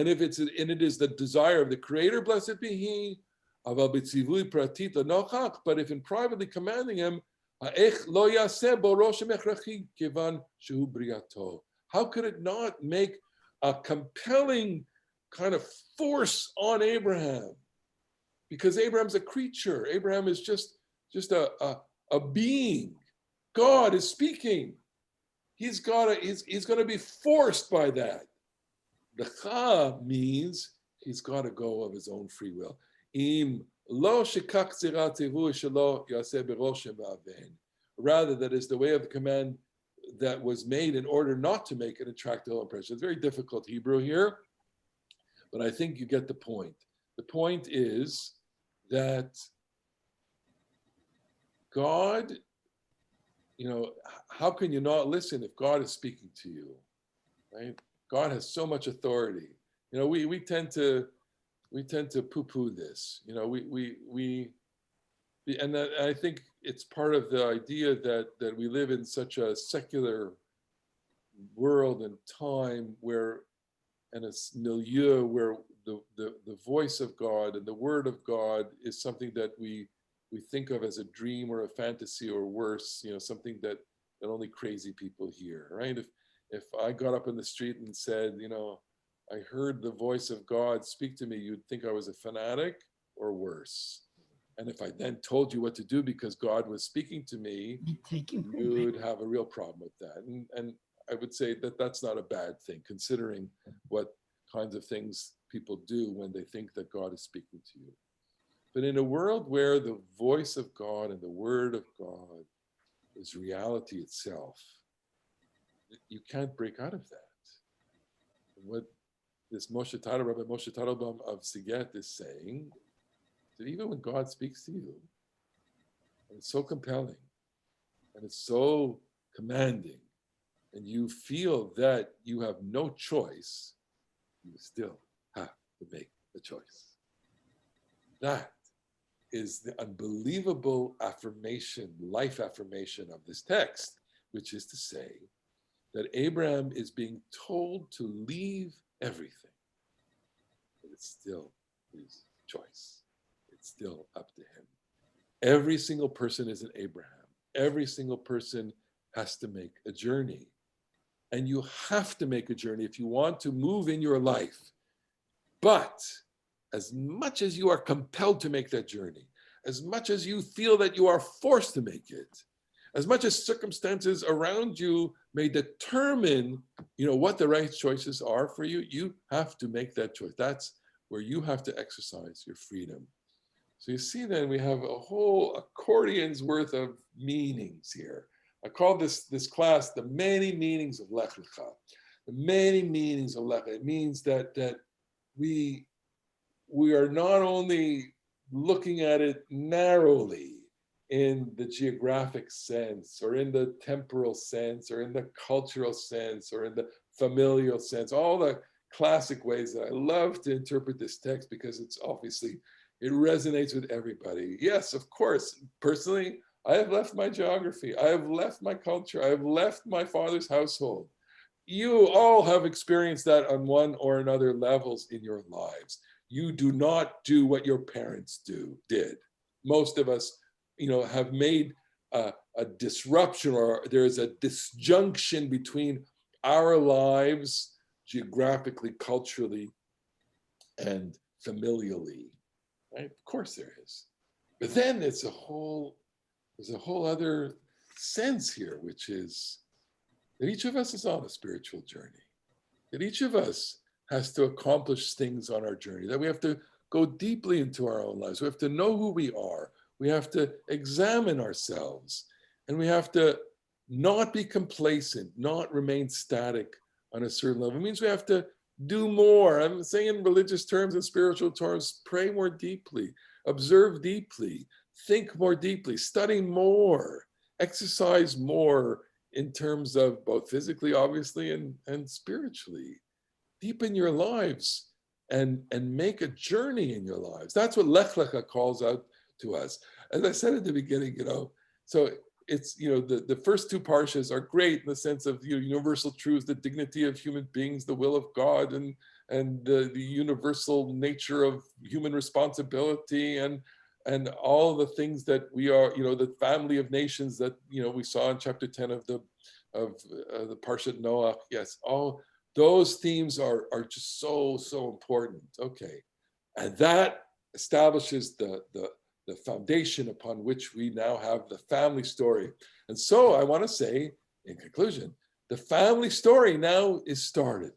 if it is the desire of the Creator, blessed be He, but if in privately commanding him, how could it not make a compelling kind of force on Abraham? Because Abraham's a creature. Abraham is just a being. God is speaking. He's going to be forced by that. Lecha means he's got to go of his own free will. Rather, that is the way of the command that was made in order not to make an attractive impression. It's very difficult Hebrew here, but I think you get the point. The point is that God, how can you not listen if God is speaking to you, right? God has so much authority. We tend to poo-poo this. And I think it's part of the idea that we live in such a secular world and time and a milieu where the voice of God and the word of God is something that we think of as a dream or a fantasy, or worse, something that only crazy people hear, right? If I got up in the street and said, I heard the voice of God speak to me, you'd think I was a fanatic or worse. And if I then told you what to do because God was speaking to me, you'd have a real problem with that. And I would say that that's not a bad thing, considering what kinds of things people do when they think that God is speaking to you. But in a world where the voice of God and the word of God is reality itself, you can't break out of that. What this Rabbi Moshe Tarobam of Siget is saying, that even when God speaks to you, and it's so compelling, and it's so commanding, and you feel that you have no choice, you still have to make the choice. That is the unbelievable affirmation, life affirmation of this text, which is to say that Abraham is being told to leave everything, but it's still his choice. It's still up to him. Every single person is an Abraham. Every single person has to make a journey. And you have to make a journey if you want to move in your life. But as much as you are compelled to make that journey, as much as you feel that you are forced to make it, as much as circumstances around you may determine, what the right choices are for you, you have to make that choice. That's where you have to exercise your freedom. So you see then we have a whole accordion's worth of meanings here. I call this class the many meanings of Lech Lecha. The many meanings of Lecha. It means that we are not only looking at it narrowly in the geographic sense or in the temporal sense or in the cultural sense or in the familial sense, all the classic ways that I love to interpret this text because it's obviously, it resonates with everybody. Yes, of course, personally, I have left my geography. I have left my culture. I have left my father's household. You all have experienced that on one or another levels in your lives. You do not do what your parents did. Most of us, have made a disruption, or there's a disjunction between our lives geographically, culturally, and familially. Right? Of course there is. But then there's a whole other sense here, which is that each of us is on a spiritual journey, that each of us has to accomplish things on our journey, that we have to go deeply into our own lives. We have to know who we are. We have to examine ourselves, and we have to not be complacent, not remain static on a certain level. It means we have to do more. I'm saying in religious terms and spiritual terms, pray more deeply, observe deeply, think more deeply, study more, exercise more in terms of both physically, obviously, and spiritually. Deepen your lives and make a journey in your lives. That's what Lech Lecha calls out to us. As I said at the beginning, so it's, the first two parshas are great in the sense of universal truths, the dignity of human beings, the will of God, and the universal nature of human responsibility, and all the things that we are, the family of nations that we saw in chapter 10 of the Parshat Noah. Yes, all those themes are just so important. Okay, and that establishes the foundation upon which we now have the family story. And so I want to say, in conclusion, the family story now is started.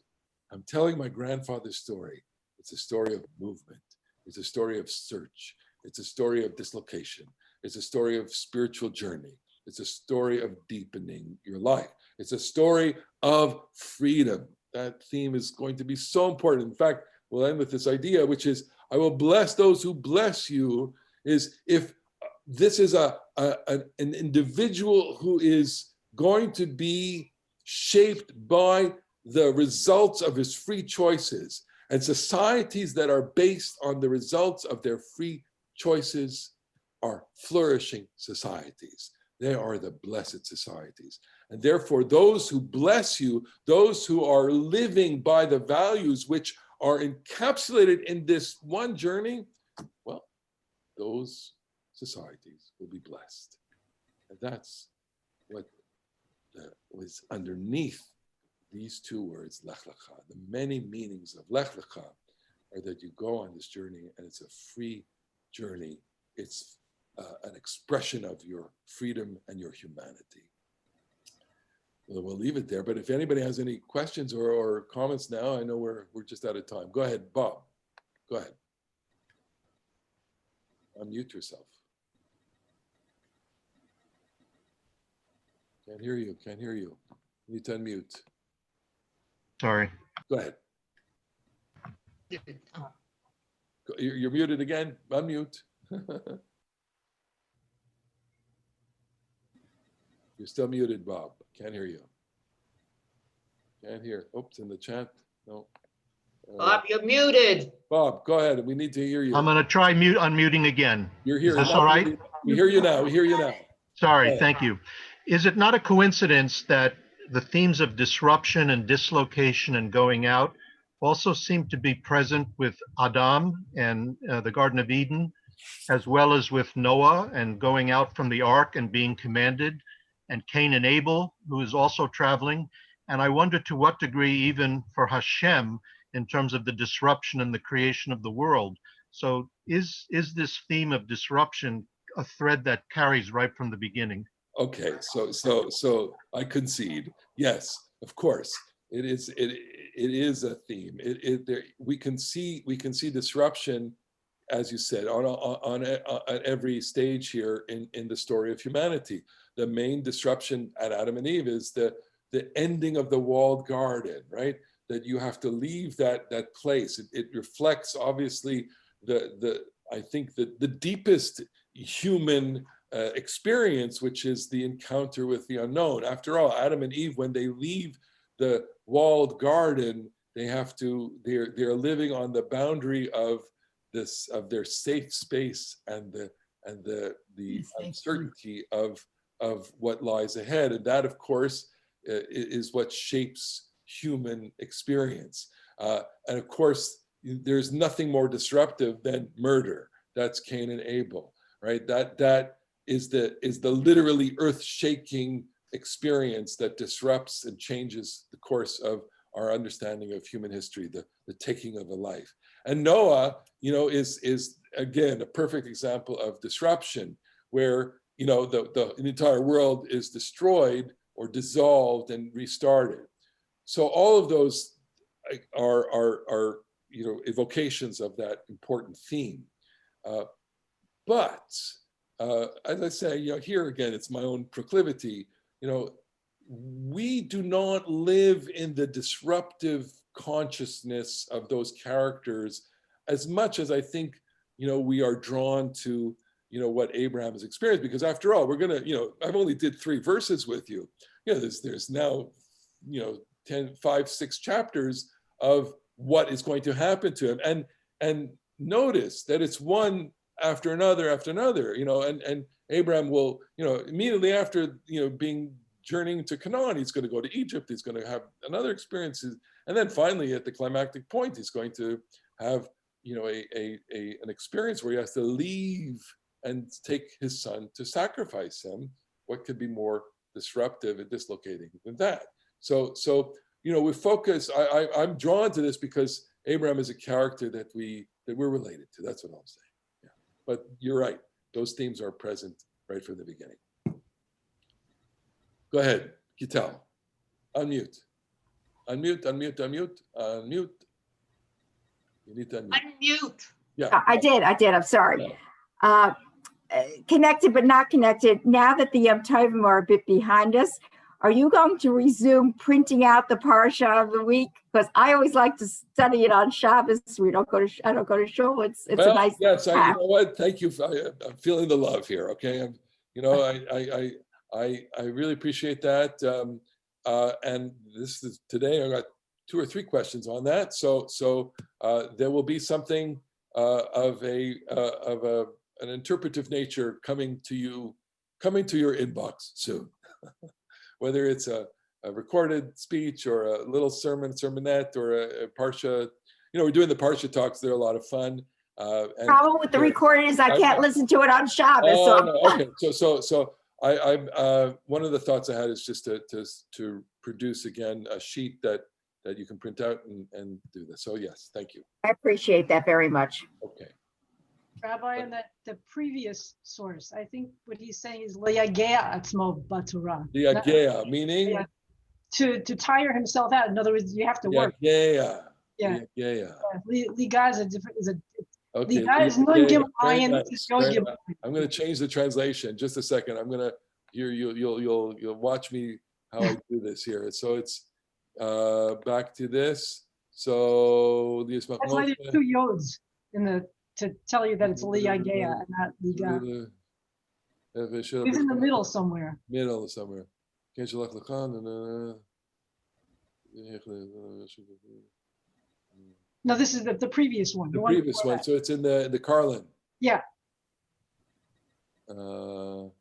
I'm telling my grandfather's story. It's a story of movement. It's a story of search. It's a story of dislocation. It's a story of spiritual journey. It's a story of deepening your life. It's a story of freedom. That theme is going to be so important. In fact, we'll end with this idea, which is, I will bless those who bless you, is if this is an individual who is going to be shaped by the results of his free choices, and societies that are based on the results of their free choices are flourishing societies. They are the blessed societies. And therefore, those who bless you, those who are living by the values which are encapsulated in this one journey, well, those societies will be blessed. And that's what was underneath these two words, Lech Lecha. The many meanings of Lech Lecha are that you go on this journey, and it's a free journey. It's an expression of your freedom and your humanity. Well, we'll leave it there. But if anybody has any questions or comments now, I know we're just out of time. Go ahead, Bob. Go ahead. Unmute yourself. Can't hear you. Can't hear you. You need to unmute. Sorry. Go ahead. You're muted again. Unmute. You're still muted, Bob. Can't hear you. Can't hear. Oops, in the chat. No. Bob, you're muted. Bob, go ahead. We need to hear you. I'm going to try unmuting again. You're here. Is this all right? We hear you now. We hear you now. Sorry, thank you. Is it not a coincidence that the themes of disruption and dislocation and going out also seem to be present with Adam and the Garden of Eden, as well as with Noah and going out from the ark and being commanded, and Cain and Abel, who is also traveling? And I wonder to what degree even for Hashem, in terms of the disruption and the creation of the world. So is this theme of disruption a thread that carries right from the beginning? Okay, so I concede. Yes, of course. It is. is a theme. We can see disruption, as you said, on every stage here in the story of humanity. The main disruption at Adam and Eve is the ending of the walled garden, right? That you have to leave that place. It reflects obviously I think the deepest human experience, which is the encounter with the unknown. After all, Adam and Eve, when they leave the walled garden, they're living on the boundary of their safe space and the uncertainty of what lies ahead. And that, of course, is what shapes human experience. And of course, there's nothing more disruptive than murder. That's Cain and Abel, right? That is the literally earth-shaking experience that disrupts and changes the course of our understanding of human history, the taking of a life. And Noah, is again a perfect example of disruption, where the entire world is destroyed or dissolved and restarted. So all of those are evocations of that important theme. But as I say, here again, it's my own proclivity. We do not live in the disruptive consciousness of those characters as much as I think, we are drawn to, what Abraham has experienced. Because after all, we're gonna, I've only did 3 verses with you. There's now, 5, 6 chapters of what is going to happen to him, and notice that it's one after another, and Abraham will, immediately after, journeying to Canaan, he's going to go to Egypt, he's going to have another experience, and then finally at the climactic point, he's going to have, an experience where he has to leave and take his son to sacrifice him. What could be more disruptive and dislocating than that? So we focus. I'm drawn to this because Abraham is a character that we're related to. That's what I'm saying. Yeah. But you're right; those themes are present right from the beginning. Go ahead, Gital. Unmute. You need to unmute. Unmute. Yeah. I did. I'm sorry. Connected but not connected. Now that the Yom Tovim are a bit behind us, are you going to resume printing out the Parsha of the week? Because I always like to study it on Shabbos. I don't go to shul. It's a nice. Yes. You know what? Thank you. I'm feeling the love here. Okay. I really appreciate that. And this is today. I got 2 or 3 questions on that. So there will be something of an interpretive nature coming to your inbox soon. Whether it's a recorded speech or a little sermonette or a parsha. We're doing the parsha talks. They're a lot of fun. Problem with the recording is I can't listen to it on Shabbos. Oh, no, okay. So I one of the thoughts I had is just to produce again a sheet that you can print out and do this. So yes, thank you. I appreciate that very much. Okay. Rabbi, in the previous source, I think what he's saying is liyagea atzmo batorah. Liyagea, meaning? Yeah, to tire himself out. In other words, you have to work. Yeah. Liga is a different. Okay. Liga is nun gimel ayin. I'm going to change the translation. Just a second. I'm going to you'll watch me how I do this here. So it's back to this. So that's why there's 2 yods to tell you that it's liyagea and not liga. It's in the middle somewhere. No, this is the previous one. The previous one. So it's in the Carlin. Yeah. Up,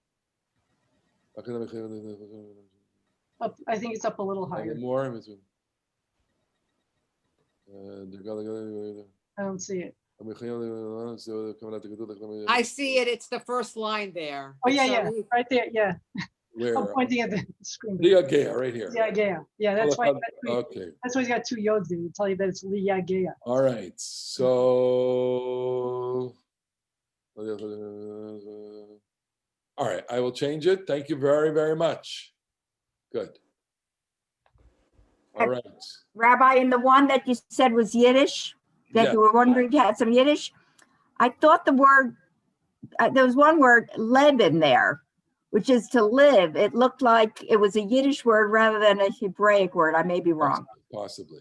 I think it's up a little higher. More. I don't see it. I see it. It's the first line there. Oh yeah, right there. Yeah. Where? I'm pointing at the screen. Liyagea, right here. Liyagea. Yeah, that's why. Okay. That's why he's got 2 yods there to tell you that it's liyagea. All right. So. All right. I will change it. Thank you very, very much. Good. All right. Rabbi, and the one that you said was Yiddish, that Yeah. you were wondering if you had some Yiddish, I thought the word, there was one word, leb, in there, which is to live. It looked like it was a Yiddish word rather than a Hebraic word. I may be wrong. Possibly.